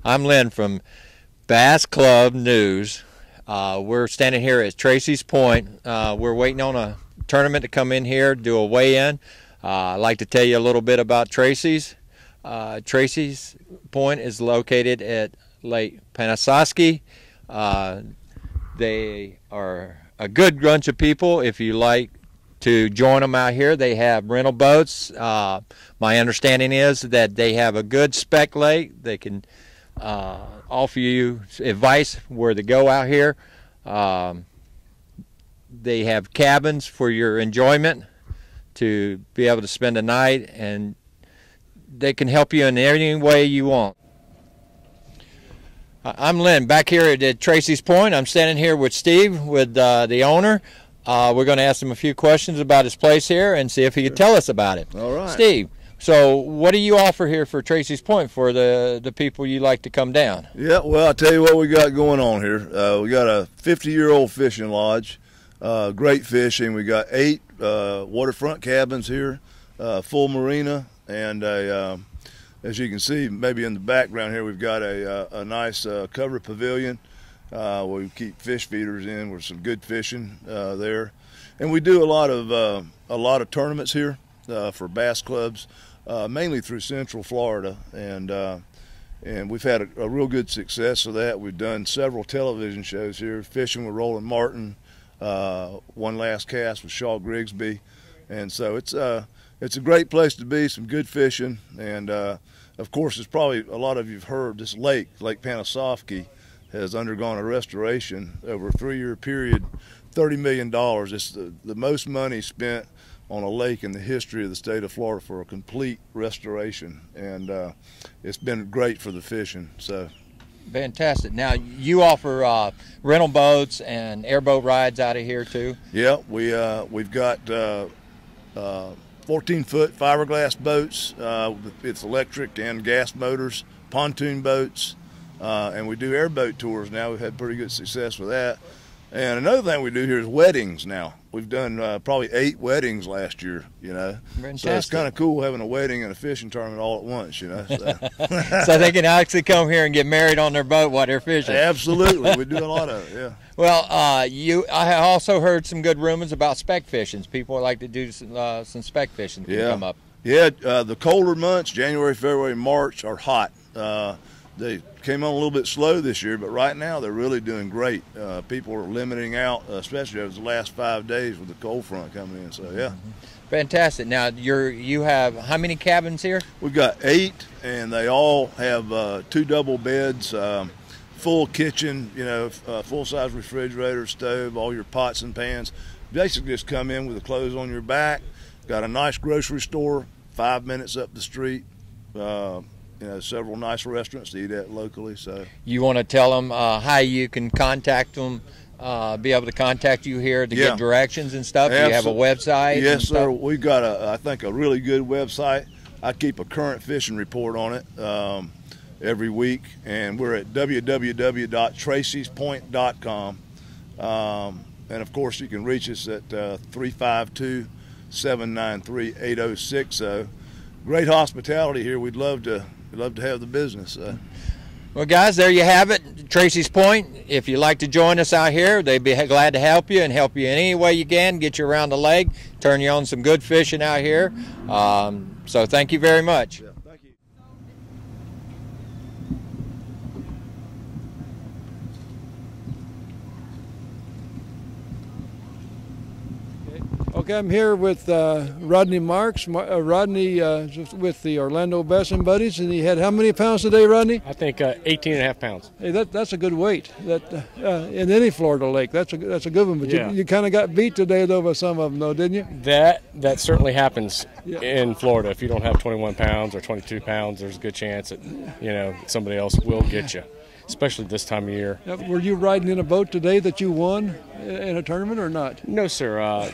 I'm Lynn from Bass Club News. We're standing here at Tracy's Point. We're waiting on a tournament to come in here, do a weigh-in. I'd like to tell you a little bit about Tracy's. Tracy's Point is located at Lake Panasoffke. They are a good bunch of people. If you like to join them out here, they have rental boats. My understanding is that they have a good spec lake. They can offer you advice where to go out here. They have cabins for your enjoyment to be able to spend a night, and they can help you in any way you want. I'm Lynn, back here at Tracy's Point. I'm standing here with Steve, with the owner. We're going to ask him a few questions about his place here and see if he can tell us about it. All right. Steve, so what do you offer here for Tracy's Point for the people you like to come down? Yeah, well, I'll tell you what we got going on here. We got a 50-year-old fishing lodge, great fishing. We got 8 waterfront cabins here, full marina, and as you can see, maybe in the background here, we've got a nice covered pavilion where we keep fish feeders in with some good fishing there. And we do a lot of tournaments here for bass clubs, mainly through Central Florida, and we've had a real good success of that. We've done several television shows here, fishing with Roland Martin, One Last Cast with Shaw Grigsby, and so it's a great place to be. Some good fishing, and of course, it's probably a lot of you've heard this Lake Panasoffke has undergone a restoration over a 3-year period, $30 million. It's the most money spent on a lake in the history of the state of Florida for a complete restoration, and it's been great for the fishing. So fantastic. Now you offer rental boats and airboat rides out of here too? Yeah, we've got 14-foot fiberglass boats. It's electric and gas motors, pontoon boats, and we do airboat tours now. We've had pretty good success with that. And another thing we do here is weddings now. We've done probably 8 weddings last year, you know. Fantastic. So it's kind of cool having a wedding and a fishing tournament all at once, you know. So, so they can actually come here and get married on their boat while they're fishing. Absolutely. We do a lot of it, yeah. Well, I also heard some good rumors about speck fishing. People like to do some speck fishing can come up. Yeah, the colder months, January, February, March, are hot. They came on a little bit slow this year, but right now they're really doing great. People are limiting out, especially over the last 5 days with the cold front coming in. So yeah, fantastic. Now you have how many cabins here? We've got 8, and they all have 2 double beds, full kitchen, you know, full-size refrigerator, stove, all your pots and pans. Basically, just come in with the clothes on your back. Got a nice grocery store 5 minutes up the street. You know, several nice restaurants to eat at locally. So you want to tell them how you can contact them, be able to contact you here to get directions and stuff? Do you have a website? Yes, sir. We've got I think a really good website. I keep a current fishing report on it every week, and we're at www.tracyspoint.com. And of course, you can reach us at 352-793-8060. Great hospitality here. We'd love to have the business. Well, guys, there you have it, Tracy's Point. If you'd like to join us out here, they'd be glad to help you and help you in any way you can, get you around the lake, turn you on some good fishing out here. So thank you very much. Yeah, thank you. Okay, I'm here with Rodney Marks. Rodney with the Orlando Bass and Buddies, and he had how many pounds today, Rodney? I think 18.5 pounds. Hey, that's a good weight. That in any Florida lake, that's a good one. But yeah. you kind of got beat today though by some of them, though, didn't you? That certainly happens in Florida. If you don't have 21 pounds or 22 pounds, there's a good chance that somebody else will get you, especially this time of year. Were you riding in a boat today that you won in a tournament or not? No, sir.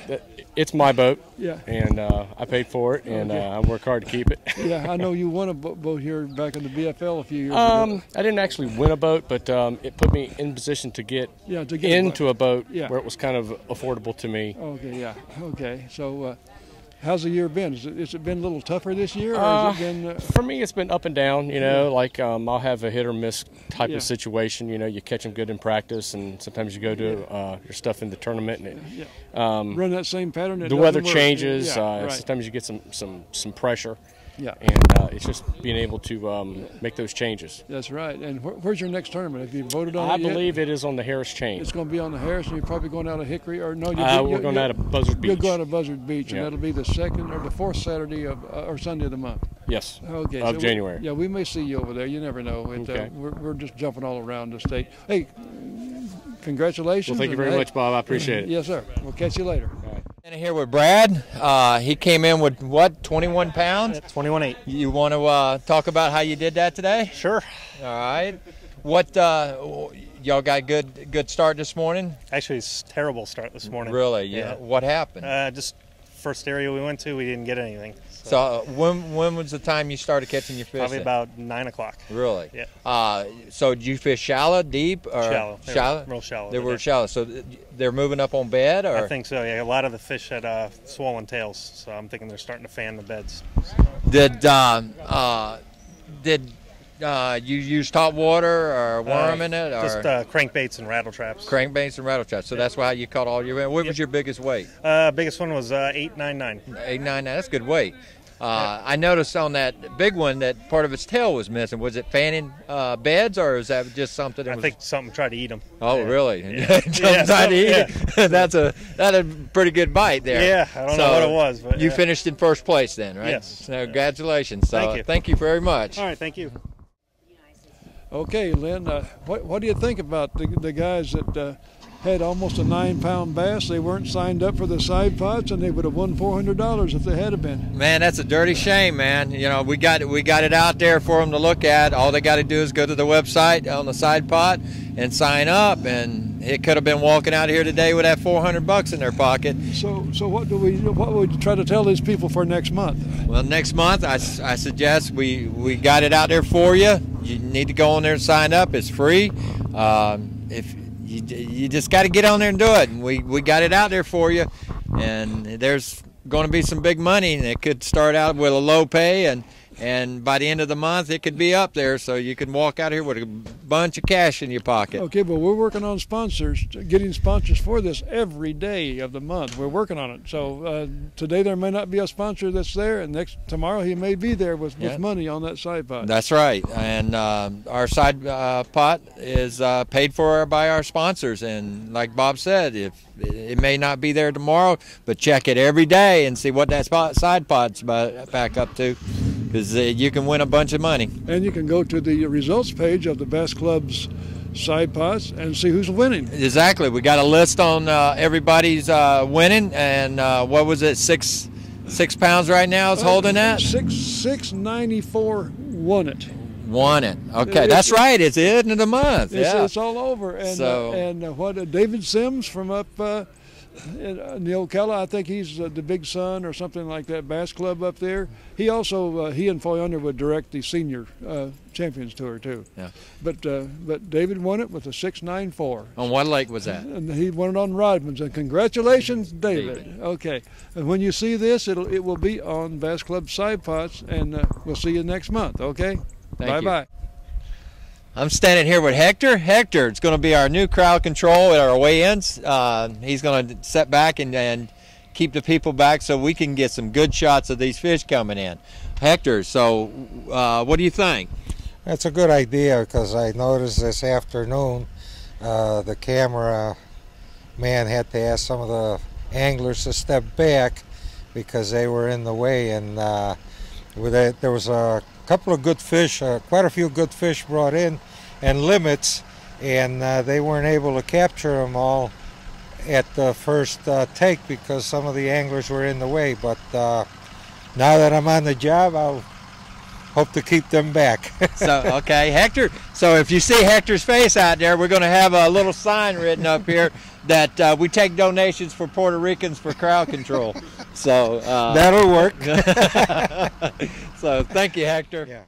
It's my boat, and I paid for it, and I work hard to keep it. Yeah, I know you won a boat here back in the BFL a few years ago. I didn't actually win a boat, but it put me in position to get into a boat where it was kind of affordable to me. Okay, yeah. Okay, so How's the year been? Has it been a little tougher this year, or has it been? For me, it's been up and down. You know, like I'll have a hit or miss type of situation. You know, you catch them good in practice, and sometimes you go to your stuff in the tournament, and run that same pattern. The weather changes. Right. Sometimes you get some pressure. Yeah. And it's just being able to make those changes. That's right. And where's your next tournament? Have you voted on I it yet? believe it is on the Harris chain. It's going to be on the Harris, and you're probably going out of Hickory, or no? We're going out of Buzzard Beach. You'll go out of Buzzard Beach, and that'll be the second or the fourth Saturday of or Sunday of the month. Yes. Okay. Of January. We may see you over there. You never know. Okay. We're just jumping all around the state. Hey, congratulations. Well, thank you very much, Bob. I appreciate it. Yes, sir. We'll catch you later. All right. And here with Brad. He came in with what, 21 pounds? 21.8. You want to talk about how you did that today? Sure. All right. What y'all got good start this morning? Actually, it's a terrible start this morning. Really? Yeah. What happened? Just first area we went to, we didn't get anything. So when was the time you started catching your fish? Probably about 9 o'clock. Really? Yeah. So did you fish shallow, deep, or Shallow. Shallow? Real shallow. They were shallow. So they're moving up on bed, or? I think so. Yeah. A lot of the fish had swollen tails, so I'm thinking they're starting to fan the beds. Did you use top water or worm in it? Or? Just crankbaits and rattle traps. Crankbaits and rattle traps. So that's why you caught all your. What was your biggest weight? Biggest one was 899. 899. That's a good weight. I noticed on that big one that part of its tail was missing. Was it fanning beds, or is that just something that I think something tried to eat them. Oh, really? Yeah. Tried to eat it? That's a pretty good bite there. Yeah, I don't know what it was. But you finished in first place then, right? Yes. So congratulations. So, Thank you. Very much. All right, thank you. Okay, Lynn, what do you think about the guys that had almost a 9-pound bass? They weren't signed up for the side pots, and they would have won $400 if they had been. Man, that's a dirty shame, man. You know, we got it out there for them to look at. All they got to do is go to the website on the side pot and sign up, and it could have been walking out here today with that $400 in their pocket. So what would you try to tell these people for next month? Well, next month I suggest we got it out there for you. You need to go on there and sign up. It's free. If you just got to get on there and do it. And we got it out there for you. And there's going to be some big money, and it could start out with a low pay, and by the end of the month it could be up there, so you can walk out here with a bunch of cash in your pocket. Okay, but we're working on sponsors, getting sponsors for this every day of the month. We're working on it. So today there may not be a sponsor that's there, and tomorrow he may be there with money on that side pot. That's right. And our side pot is paid for by our sponsors. And like Bob said, if it may not be there tomorrow, but check it every day and see what that side pot's back up to, because you can win a bunch of money. And you can go to the results page of the Bass Club's side pots and see who's winning. Exactly. We got a list on everybody's winning, and what was it, 6 pounds right now is holding that? 694 won it. Won it. Okay, that's right. It's the end of the month. It's all over. And what David Sims from up in the Ocala, I think he's the big son or something like that, Bass Club up there. He also he and Foy Underwood direct the senior champions tour too. Yeah. But David won it with a 694. On what lake was that? And he won it on Rodman's. And congratulations, David. Okay. And when you see this, it will be on Bass Club side pots, and we'll see you next month. Okay. Thank you. Bye-bye. I'm standing here with Hector. Hector, it's going to be our new crowd control at our weigh-ins. He's going to sit back and keep the people back so we can get some good shots of these fish coming in. Hector, so what do you think? That's a good idea, because I noticed this afternoon the camera man had to ask some of the anglers to step back because they were in the way, and there was a couple of good fish, quite a few good fish brought in, and limits, and they weren't able to capture them all at the first take because some of the anglers were in the way. But now that I'm on the job, I'll hope to keep them back. So, okay, Hector. So if you see Hector's face out there, we're going to have a little sign written up here that we take donations for Puerto Ricans for crowd control. So that'll work. So thank you, Hector. Yeah.